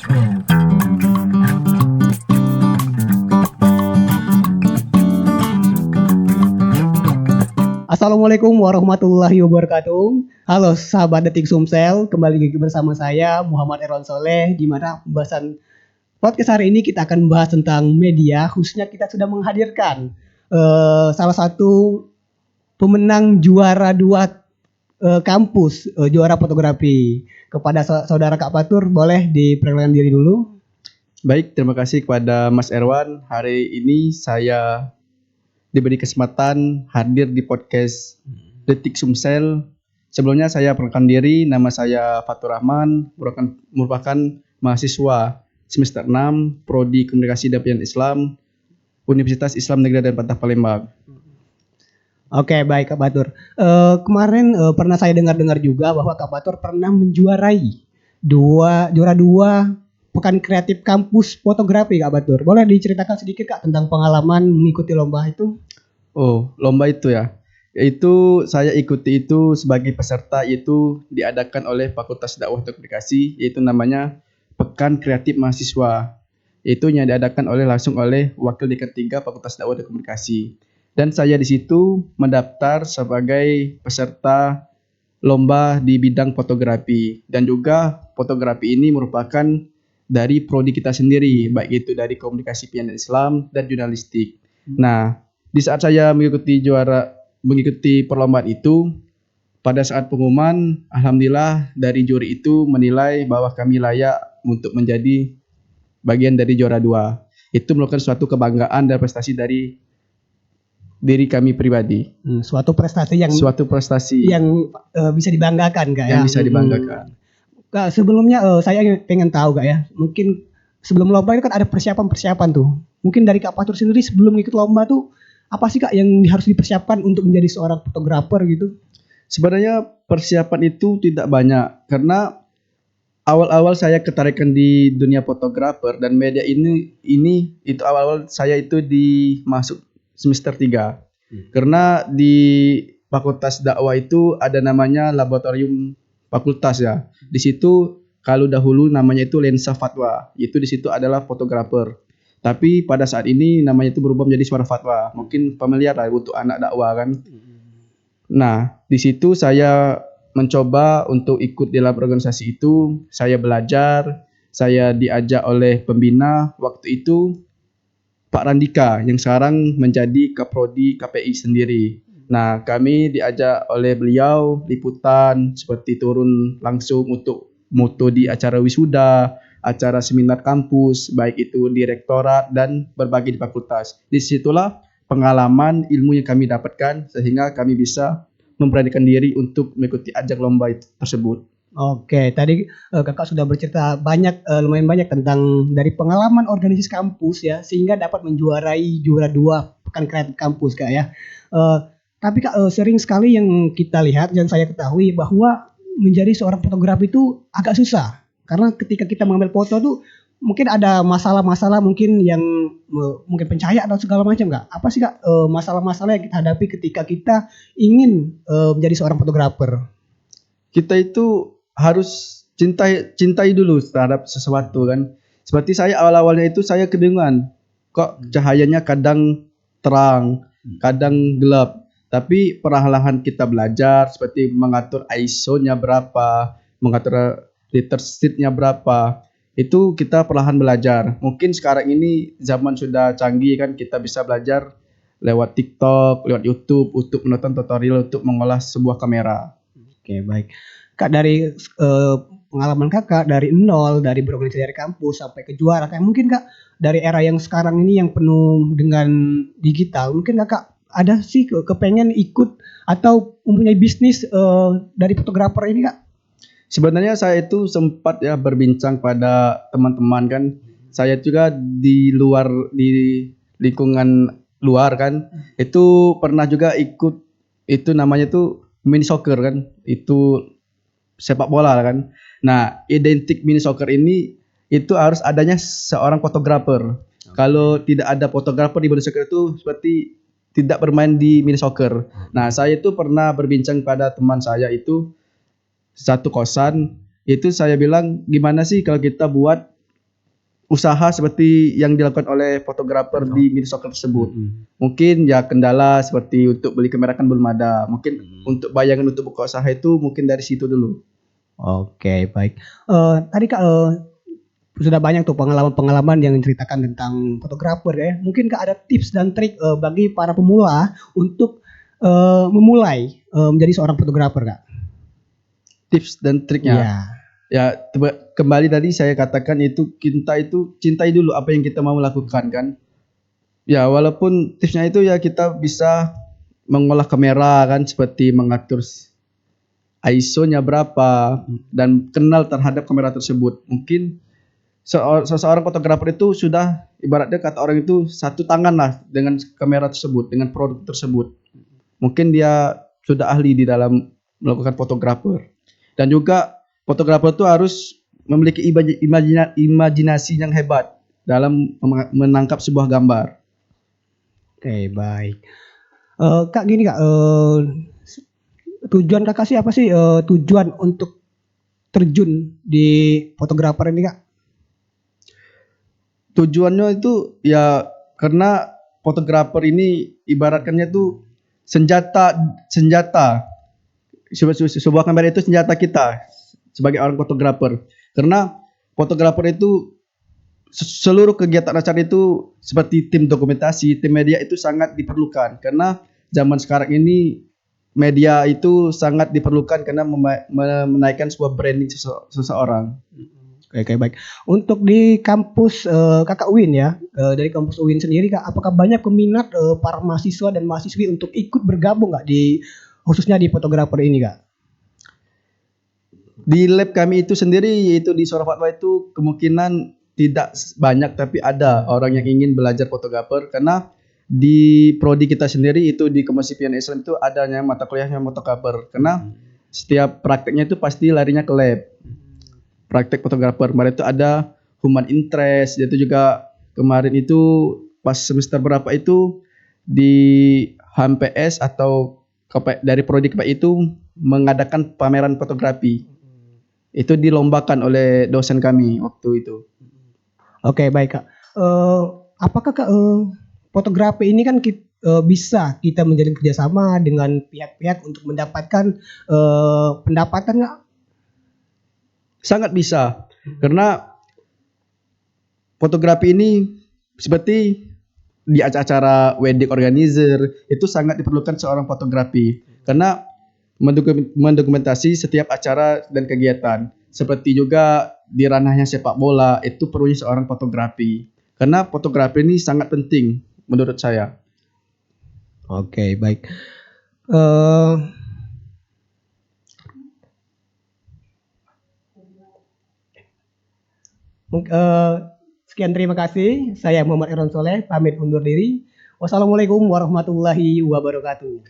Assalamualaikum warahmatullahi wabarakatuh. Halo sahabat Detik Sumsel, kembali lagi bersama saya Muhammad Erwan Soleh, di mana pembahasan podcast hari ini kita akan membahas tentang media. Khususnya kita sudah menghadirkan salah satu pemenang juara dua kampus, juara fotografi. Kepada saudara Kak Fatur, boleh diperkenalkan diri dulu. Baik, terima kasih kepada Mas Erwan. Hari ini saya diberi kesempatan hadir di podcast Detik Sumsel. Sebelumnya saya perkenalkan diri, nama saya Fatur Rahman, merupakan mahasiswa semester 6 Prodi Komunikasi dan Pendidikan Islam Universitas Islam Negeri dan Patah Palembang. Oke, baik Kak Batur. Kemarin pernah saya dengar juga bahwa Kak Batur pernah menjuarai juara dua Pekan Kreatif Kampus Fotografi, Kak Batur. Boleh diceritakan sedikit Kak tentang pengalaman mengikuti lomba itu? Oh, lomba itu ya. Yaitu saya ikuti itu sebagai peserta, itu diadakan oleh Fakultas Dakwah dan Komunikasi, yaitu namanya Pekan Kreatif Mahasiswa. Itu yang diadakan langsung oleh Wakil Dekan 3 Fakultas Dakwah dan Komunikasi. Dan saya di situ mendaftar sebagai peserta lomba di bidang fotografi, dan juga fotografi ini merupakan dari prodi kita sendiri, baik itu dari Komunikasi Pendidikan Islam dan Jurnalistik. Nah, di saat saya mengikuti perlombaan itu, pada saat pengumuman, alhamdulillah dari juri itu menilai bahwa kami layak untuk menjadi bagian dari juara 2. Itu merupakan suatu kebanggaan dan prestasi dari diri kami pribadi. Suatu prestasi yang bisa dibanggakan Kak ya. Yang bisa dibanggakan. Kak, sebelumnya saya pengen tahu Kak ya. Mungkin sebelum lomba itu kan ada persiapan tuh. Mungkin dari Kak Fatur sendiri sebelum ikut lomba tuh apa sih Kak yang harus dipersiapkan untuk menjadi seorang fotografer gitu? Sebenarnya persiapan itu tidak banyak, karena awal-awal saya ketarikan di dunia fotografer dan media ini itu awal-awal saya itu masuk semester 3. Karena di Fakultas Dakwah itu ada namanya laboratorium fakultas ya. Di situ kalau dahulu namanya itu lensa fatwa. Itu di situ adalah fotografer. Tapi pada saat ini namanya itu berubah menjadi suara fatwa. Mungkin familiar lah untuk anak dakwah kan. Nah, di situ saya mencoba untuk ikut dalam organisasi itu. Saya belajar, saya diajak oleh pembina waktu itu Pak Randika yang sekarang menjadi Kaprodi KPI sendiri. Nah, kami diajak oleh beliau liputan seperti turun langsung untuk moto di acara wisuda, acara seminar kampus, baik itu di rektorat dan berbagai di fakultas. Disitulah pengalaman ilmu yang kami dapatkan sehingga kami bisa memberanikan diri untuk mengikuti ajang lomba tersebut. Oke, tadi Kakak sudah bercerita lumayan banyak tentang dari pengalaman organisasi kampus ya, sehingga dapat menjuarai juara 2 Pekan Kreatif Kampus Kak ya. Tapi Kak, sering sekali yang kita lihat dan saya ketahui bahwa menjadi seorang fotografer itu agak susah. Karena ketika kita mengambil foto tuh mungkin ada masalah-masalah mungkin yang mungkin pencahayaan atau segala macam Kak. Apa sih Kak masalah-masalah yang kita hadapi ketika kita ingin menjadi seorang fotografer? Kita itu harus cintai dulu terhadap sesuatu kan. Seperti saya awal-awalnya itu saya kebingungan. Kok cahayanya kadang terang, kadang gelap. Tapi perlahan-lahan kita belajar seperti mengatur ISO-nya berapa, mengatur shutter speed-nya berapa. Itu kita perlahan belajar. Mungkin sekarang ini zaman sudah canggih kan, kita bisa belajar lewat TikTok, lewat YouTube untuk menonton tutorial untuk mengolah sebuah kamera. Oke, baik. Kak, dari pengalaman Kakak dari nol, dari berorganisasi dari kampus sampai ke juara, kayak mungkin Kak dari era yang sekarang ini yang penuh dengan digital, mungkin Kakak ada sih kepengen ikut atau mempunyai bisnis dari fotografer ini Kak? Sebenarnya saya itu sempat ya berbincang pada teman-teman kan. Saya juga di lingkungan luar kan, itu pernah juga ikut, itu namanya tuh mini soccer kan, itu sepak bola kan. Nah, identik mini soccer ini itu harus adanya seorang fotografer. Kalau tidak ada fotografer di mini soccer itu seperti tidak bermain di mini soccer. Nah, saya itu pernah berbincang pada teman saya itu satu kosan, itu saya bilang gimana sih kalau kita buat usaha seperti yang dilakukan oleh fotografer di media sosial tersebut. Mungkin ya kendala seperti untuk beli kamera kan belum ada. Mungkin untuk bayangan untuk buka usaha itu mungkin dari situ dulu. Oke, baik. Tadi Kak sudah banyak tuh pengalaman-pengalaman yang menceritakan tentang fotografer ya. Mungkin Kak ada tips dan trik bagi para pemula untuk memulai menjadi seorang fotografer Kak? Tips dan triknya. Iya. Ya, kembali tadi saya katakan itu cintai dulu apa yang kita mau lakukan kan. Ya, walaupun tipsnya itu ya kita bisa mengolah kamera kan seperti mengatur ISO-nya berapa dan kenal terhadap kamera tersebut. Mungkin seseorang fotografer itu sudah ibaratnya kata orang itu satu tangan lah dengan kamera tersebut, dengan produk tersebut. Mungkin dia sudah ahli di dalam melakukan fotografer. Dan juga fotografer itu harus memiliki imajinasi yang hebat dalam menangkap sebuah gambar. Oke, baik. Kak gini Kak, tujuan Kakak sih apa sih tujuan untuk terjun di fotografer ini Kak? Tujuannya itu ya karena fotografer ini ibaratkannya tuh senjata sebuah kamera itu senjata kita sebagai orang fotografer. Karena fotografer itu seluruh kegiatan acara itu seperti tim dokumentasi, tim media itu sangat diperlukan karena zaman sekarang ini media itu sangat diperlukan karena menaikkan sebuah branding seseorang. Oke, baik. Untuk di kampus Kakak UIN ya, dari kampus UIN sendiri Kak, apakah banyak peminat para mahasiswa dan mahasiswi untuk ikut bergabung Kak di khususnya di fotografer ini Kak? Di lab kami itu sendiri yaitu di Suara Fatwa itu kemungkinan tidak banyak tapi ada orang yang ingin belajar fotografer karena di prodi kita sendiri itu di Kemasipian Islam itu adanya mata kuliahnya fotografer karena setiap prakteknya itu pasti larinya ke lab. Praktek fotografer kemarin itu ada human interest, itu juga kemarin itu pas semester berapa itu di HMPS atau dari prodi KPI itu mengadakan pameran fotografi. Itu dilombakan oleh dosen kami waktu itu. Oke, baik Kak. Apakah Kak fotografi ini kan bisa kita menjalin kerjasama dengan pihak-pihak untuk mendapatkan pendapatan nggak? Sangat bisa karena fotografi ini seperti di acara wedding organizer itu sangat diperlukan seorang fotografi karena mendokumentasi setiap acara dan kegiatan. Seperti juga di ranahnya sepak bola itu perlunya seorang fotografi karena fotografi ini sangat penting menurut saya. Oke, baik. Eh, Sekian terima kasih. Saya Muhammad Iron Soleh, pamit undur diri. Wassalamualaikum warahmatullahi wabarakatuh.